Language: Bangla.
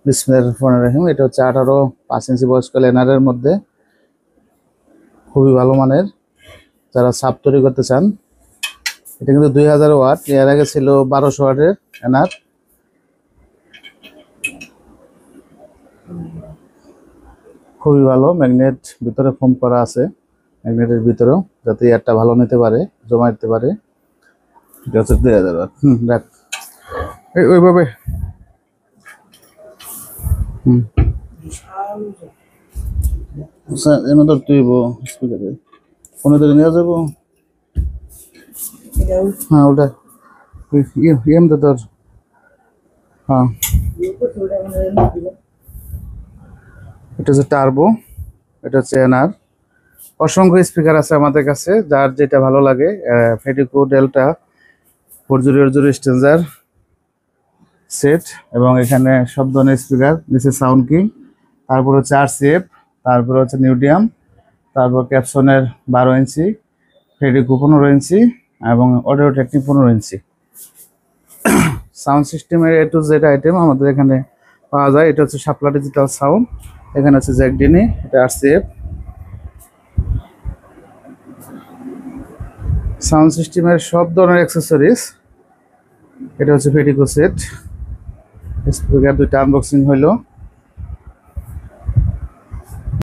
বিসমিল্লাহির রহমানির রহিম। এটা হচ্ছে 18-5 ইঞ্চি বয়স্ক লেনারের মধ্যে খুবই ভালো মানের, যারা সাব তৈরি করতে চান। এটা কিন্তু 2000 ওয়াট, এর আগে ছিল 1200 ওয়াটের এনার। খুবই ভালো, ম্যাগনেট ভিতরে ফোম করা আছে, ম্যাগনেটের ভিতরেও, যাতে এয়ারটা ভালো নিতে পারে, জমা দিতে পারে। এটা হচ্ছে 2000 ওয়াট। রাখ ওইভাবে। এর মধ্যে তুইব স্পিকারে ফোনে ধরে নিয়ে যাবো। হ্যাঁ ওটা এমতে তোর। হ্যাঁ এটা হচ্ছে টার্বো, এটা হচ্ছে এনআর। অসংখ্য স্পিকার আছে আমাদের কাছে, যার যেটা ভালো লাগে। ফেডিকো ডেল্টা 4080 স্টেঞ্জার সেট, এবং এখানে সব ধরনের স্পিকার। নিচে সাউন্ড কিং, তারপর হচ্ছে আরসিএফ, তারপর হচ্ছে নিউডিয়াম, তারপর ক্যাপসনের 12 ইঞ্চি, ফেডিকো 15 ইঞ্চি, এবং অডিও টেকনিক 15 ইঞ্চি। সাউন্ড সিস্টেমের A to Z আইটেম আমাদের এখানে পাওয়া যায়। এটা হচ্ছে শাপলা ডিজিটাল সাউন্ড, এখানে হচ্ছে জ্যাকডিনি, এটা আরসিএফ। সাউন্ড সিস্টেমের সব ধরনের অ্যাক্সেসরিজ। এটা হচ্ছে ফেডিকো সেট। স্পিকার দুইটা আনবক্সিং হইলো।